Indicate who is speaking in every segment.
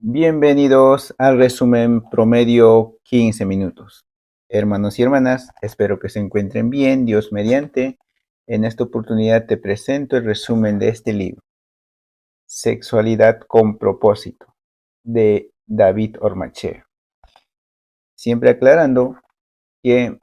Speaker 1: Bienvenidos al resumen promedio 15 minutos. Hermanos y hermanas, espero que se encuentren bien, Dios mediante. En esta oportunidad te presento el resumen de este libro, Sexualidad con propósito, de David Ormachea. Siempre aclarando que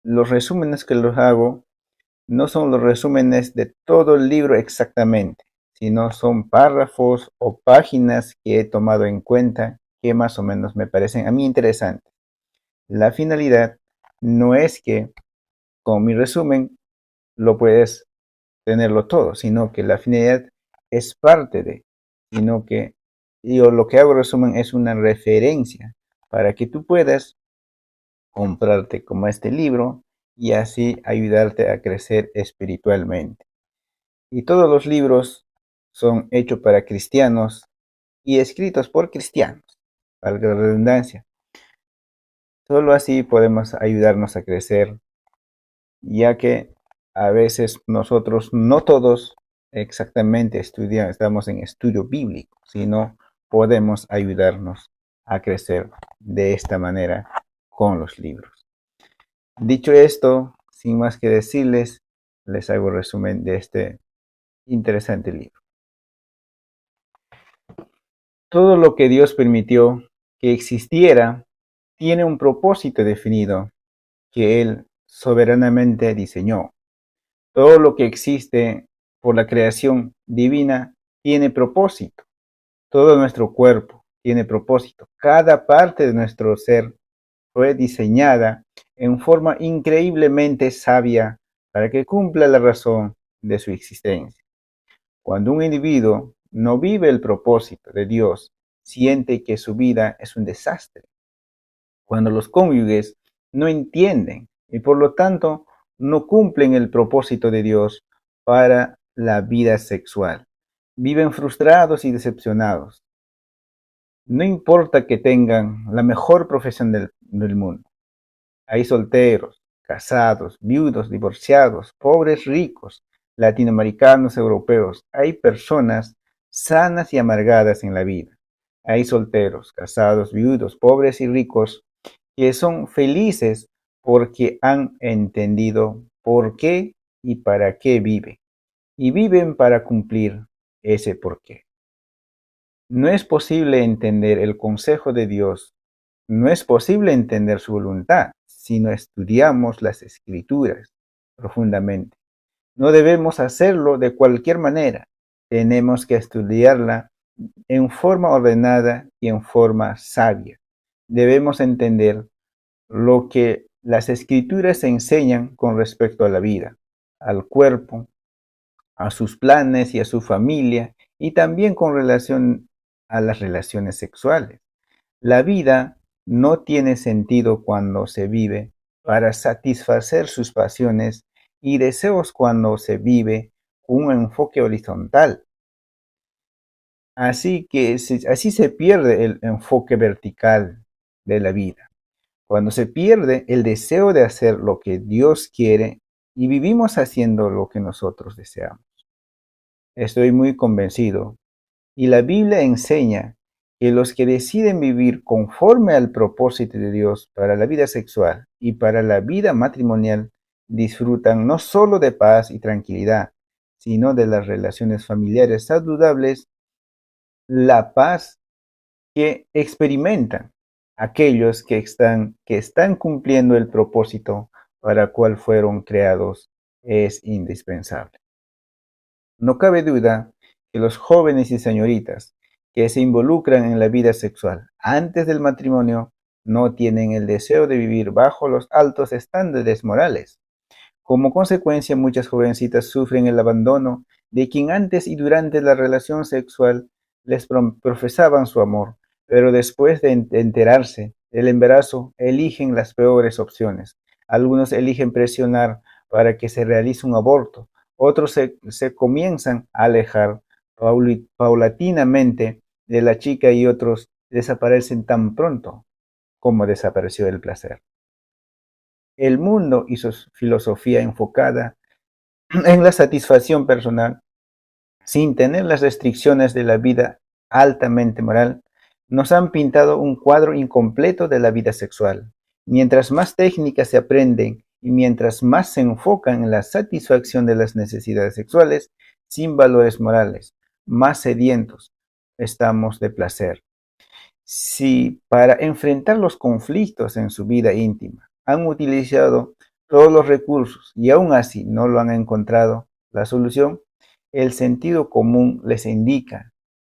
Speaker 1: los resúmenes que los hago no son los resúmenes de todo el libro exactamente, sino son párrafos o páginas que he tomado en cuenta que más o menos me parecen a mí interesantes. La finalidad no es que con mi resumen lo puedes tenerlo todo, sino que la finalidad es parte de, sino que yo lo que hago resumen es una referencia para que tú puedas comprarte como este libro y así ayudarte a crecer espiritualmente. Y todos los libros son hechos para cristianos y escritos por cristianos, valga la redundancia. Solo así podemos ayudarnos a crecer, ya que a veces nosotros, no todos exactamente estamos en estudio bíblico, sino podemos ayudarnos a crecer de esta manera con los libros. Dicho esto, sin más que decirles, les hago resumen de este interesante libro. Todo lo que Dios permitió que existiera tiene un propósito definido que Él soberanamente diseñó. Todo lo que existe por la creación divina tiene propósito. Todo nuestro cuerpo tiene propósito. Cada parte de nuestro ser fue diseñada en forma increíblemente sabia para que cumpla la razón de su existencia. Cuando un individuo no vive el propósito de Dios, siente que su vida es un desastre. Cuando los cónyuges no entienden y por lo tanto no cumplen el propósito de Dios para la vida sexual, viven frustrados y decepcionados. No importa que tengan la mejor profesión del mundo. Hay solteros, casados, viudos, divorciados, pobres, ricos, latinoamericanos, europeos. Hay personas sanas y amargadas en la vida. Hay solteros, casados, viudos, pobres y ricos que son felices porque han entendido por qué y para qué viven. Y viven para cumplir ese porqué. No es posible entender el consejo de Dios, no es posible entender su voluntad si no estudiamos las escrituras profundamente. No debemos hacerlo de cualquier manera. Tenemos que estudiarla en forma ordenada y en forma sabia. Debemos entender lo que las escrituras enseñan con respecto a la vida, al cuerpo, a sus planes y a su familia, y también con relación a las relaciones sexuales. La vida no tiene sentido cuando se vive para satisfacer sus pasiones y deseos cuando se vive con un enfoque horizontal. Así se pierde el enfoque vertical de la vida. Cuando se pierde el deseo de hacer lo que Dios quiere y vivimos haciendo lo que nosotros deseamos. Estoy muy convencido y la Biblia enseña que los que deciden vivir conforme al propósito de Dios para la vida sexual y para la vida matrimonial disfrutan no solo de paz y tranquilidad, sino de las relaciones familiares saludables, la paz que experimentan aquellos que están cumpliendo el propósito para el cual fueron creados es indispensable. No cabe duda que los jóvenes y señoritas que se involucran en la vida sexual antes del matrimonio no tienen el deseo de vivir bajo los altos estándares morales. Como consecuencia, muchas jovencitas sufren el abandono de quien antes y durante la relación sexual les profesaban su amor, pero después de enterarse del embarazo eligen las peores opciones. Algunos eligen presionar para que se realice un aborto, otros se comienzan a alejar paulatinamente de la chica y otros desaparecen tan pronto como desapareció el placer. El mundo y su filosofía enfocada en la satisfacción personal, sin tener las restricciones de la vida altamente moral, nos han pintado un cuadro incompleto de la vida sexual. Mientras más técnicas se aprenden y mientras más se enfocan en la satisfacción de las necesidades sexuales, sin valores morales, más sedientos estamos de placer. Si para enfrentar los conflictos en su vida íntima han utilizado todos los recursos y aún así no lo han encontrado la solución, el sentido común les indica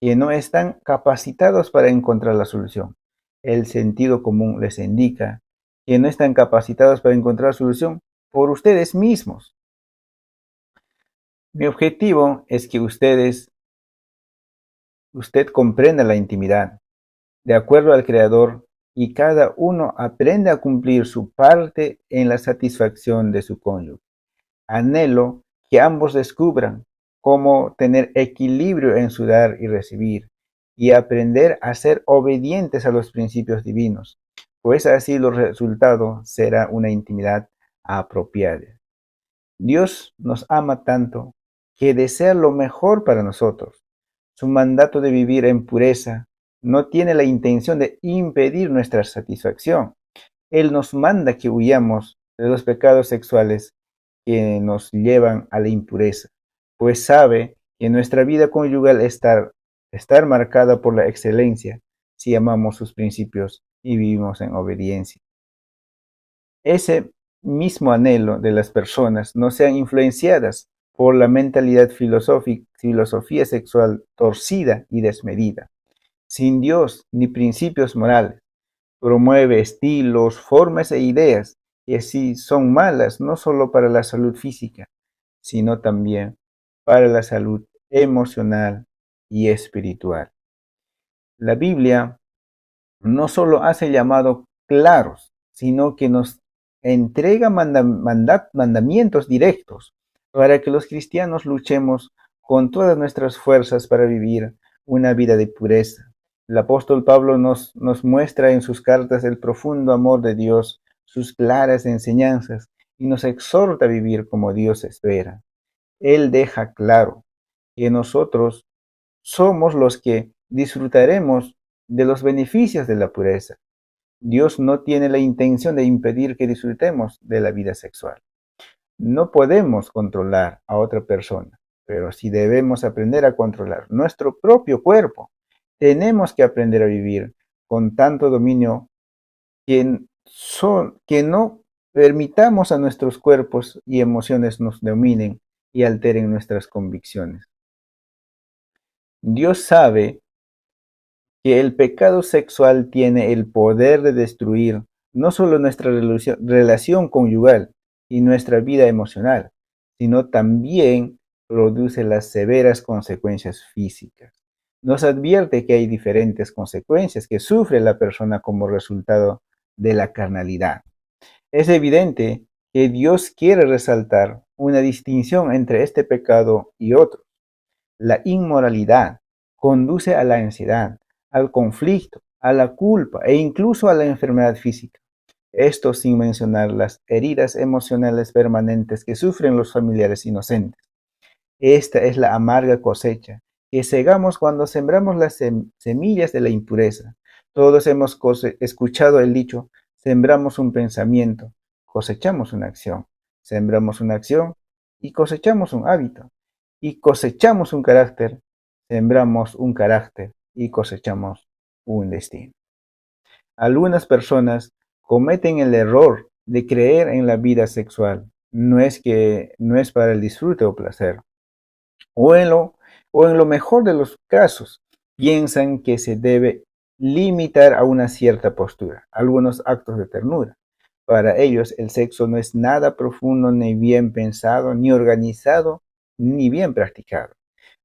Speaker 1: que no están capacitados para encontrar la solución. El sentido común les indica que no están capacitados para encontrar la solución por ustedes mismos. Mi objetivo es que usted comprenda la intimidad de acuerdo al Creador y cada uno aprende a cumplir su parte en la satisfacción de su cónyuge. Anhelo que ambos descubran cómo tener equilibrio en su dar y recibir y aprender a ser obedientes a los principios divinos, pues así el resultado será una intimidad apropiada. Dios nos ama tanto que desea lo mejor para nosotros. Su mandato de vivir en pureza no tiene la intención de impedir nuestra satisfacción. Él nos manda que huyamos de los pecados sexuales que nos llevan a la impureza, pues sabe que nuestra vida conyugal estar marcada por la excelencia si amamos sus principios y vivimos en obediencia. Ese mismo anhelo de las personas no sean influenciadas por la mentalidad filosofía sexual torcida y desmedida, sin Dios ni principios morales. Promueve estilos, formas e ideas que sí son malas no solo para la salud física, sino también para la salud emocional y espiritual. La Biblia no solo hace llamados claros, sino que nos entrega mandamientos directos para que los cristianos luchemos con todas nuestras fuerzas para vivir una vida de pureza. El apóstol Pablo nos muestra en sus cartas el profundo amor de Dios, sus claras enseñanzas, y nos exhorta a vivir como Dios espera. Él deja claro que nosotros somos los que disfrutaremos de los beneficios de la pureza. Dios no tiene la intención de impedir que disfrutemos de la vida sexual. No podemos controlar a otra persona, pero sí debemos aprender a controlar nuestro propio cuerpo. Tenemos que aprender a vivir con tanto dominio que no permitamos a nuestros cuerpos y emociones nos dominen y alteren nuestras convicciones. Dios sabe que el pecado sexual tiene el poder de destruir no solo nuestra relación conyugal y nuestra vida emocional, sino también produce las severas consecuencias físicas. Nos advierte que hay diferentes consecuencias que sufre la persona como resultado de la carnalidad. Es evidente que Dios quiere resaltar una distinción entre este pecado y otro. La inmoralidad conduce a la ansiedad, al conflicto, a la culpa e incluso a la enfermedad física. Esto sin mencionar las heridas emocionales permanentes que sufren los familiares inocentes. Esta es la amarga cosecha que segamos cuando sembramos las semillas de la impureza. Todos hemos escuchado el dicho, sembramos un pensamiento, cosechamos una acción. Sembramos una acción y cosechamos un hábito. Y cosechamos un carácter, sembramos un carácter y cosechamos un destino. Algunas personas cometen el error de creer en la vida sexual. No es para el disfrute o placer. O en lo mejor de los casos, piensan que se debe limitar a una cierta postura, algunos actos de ternura. Para ellos el sexo no es nada profundo, ni bien pensado, ni organizado, ni bien practicado.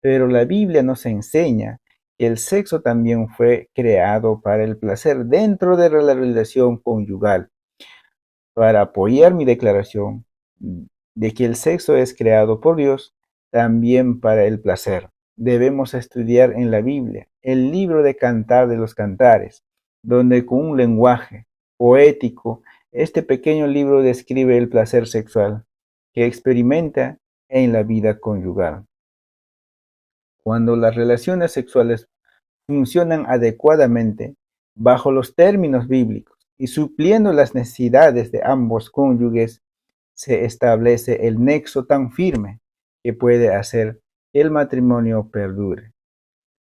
Speaker 1: Pero la Biblia nos enseña que el sexo también fue creado para el placer dentro de la relación conyugal. Para apoyar mi declaración de que el sexo es creado por Dios, también para el placer. Debemos estudiar en la Biblia el libro de Cantar de los Cantares, donde con un lenguaje poético, este pequeño libro describe el placer sexual que experimenta en la vida conyugal. Cuando las relaciones sexuales funcionan adecuadamente bajo los términos bíblicos y supliendo las necesidades de ambos cónyuges, se establece el nexo tan firme que puede hacer que el matrimonio perdure.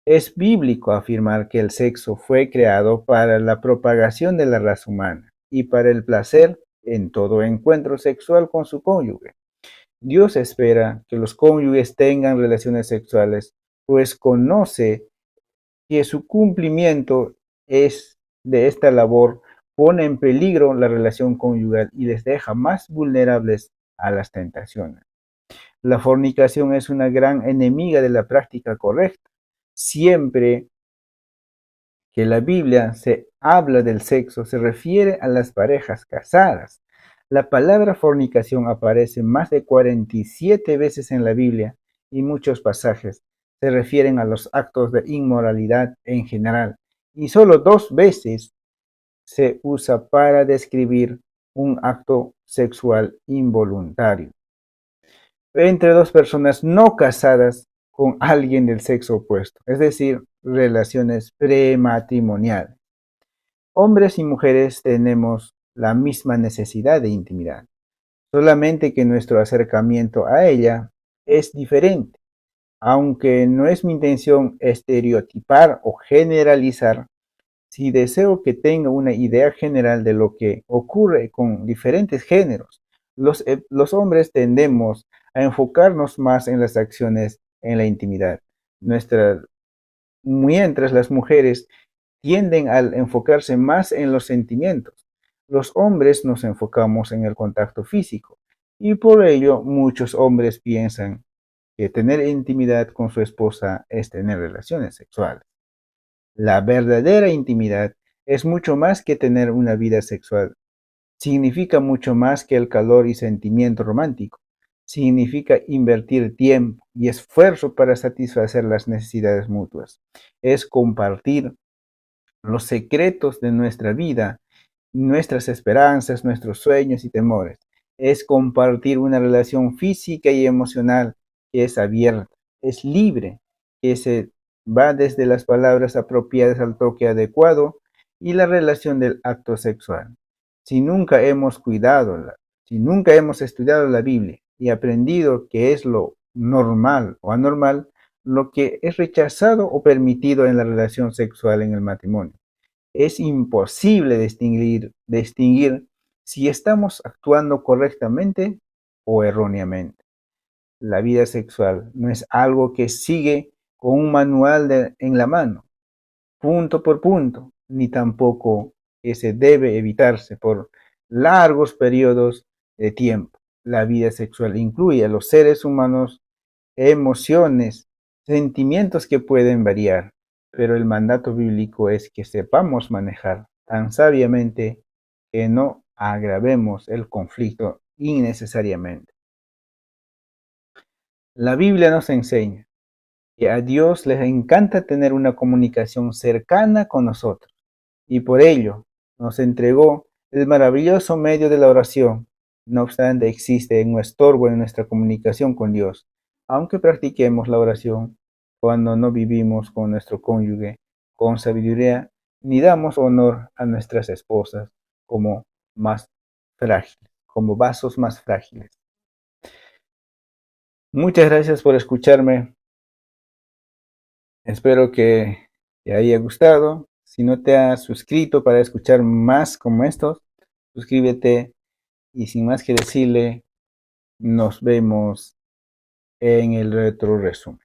Speaker 1: Es bíblico afirmar que el sexo fue creado para la propagación de la raza humana y para el placer en todo encuentro sexual con su cónyuge. Dios espera que los cónyuges tengan relaciones sexuales, pues conoce que su cumplimiento es de esta labor pone en peligro la relación conyugal y les deja más vulnerables a las tentaciones. La fornicación es una gran enemiga de la práctica correcta. Siempre que la Biblia se habla del sexo, se refiere a las parejas casadas. La palabra fornicación aparece más de 47 veces en la Biblia y muchos pasajes se refieren a los actos de inmoralidad en general y solo 2 veces se usa para describir un acto sexual involuntario entre dos personas no casadas con alguien del sexo opuesto, es decir, relaciones prematrimoniales. Hombres y mujeres tenemos la misma necesidad de intimidad, solamente que nuestro acercamiento a ella es diferente. Aunque no es mi intención estereotipar o generalizar, si deseo que tenga una idea general de lo que ocurre con diferentes géneros, los hombres tendemos a enfocarnos más en las acciones en la intimidad, mientras las mujeres tienden a enfocarse más en los sentimientos. Los hombres nos enfocamos en el contacto físico y por ello muchos hombres piensan que tener intimidad con su esposa es tener relaciones sexuales. La verdadera intimidad es mucho más que tener una vida sexual. Significa mucho más que el calor y sentimiento romántico. Significa invertir tiempo y esfuerzo para satisfacer las necesidades mutuas. Es compartir los secretos de nuestra vida, nuestras esperanzas, nuestros sueños y temores. Es compartir una relación física y emocional que es abierta, es libre, que se va desde las palabras apropiadas al toque adecuado y la relación del acto sexual. Si nunca hemos si nunca hemos estudiado la Biblia y aprendido qué es lo normal o anormal, lo que es rechazado o permitido en la relación sexual en el matrimonio, es imposible distinguir si estamos actuando correctamente o erróneamente. La vida sexual no es algo que sigue con un manual en la mano, punto por punto, ni tampoco que se debe evitarse por largos periodos de tiempo. La vida sexual incluye a los seres humanos emociones, sentimientos que pueden variar, pero el mandato bíblico es que sepamos manejar tan sabiamente que no agravemos el conflicto innecesariamente. La Biblia nos enseña que a Dios les encanta tener una comunicación cercana con nosotros y por ello nos entregó el maravilloso medio de la oración. No obstante, existe un estorbo en nuestra comunicación con Dios, aunque practiquemos la oración cuando no vivimos con nuestro cónyuge con sabiduría, ni damos honor a nuestras esposas como más frágiles, como vasos más frágiles. Muchas gracias por escucharme. Espero que te haya gustado. Si no te has suscrito para escuchar más como estos, suscríbete y sin más que decirle, nos vemos en el retro resumen.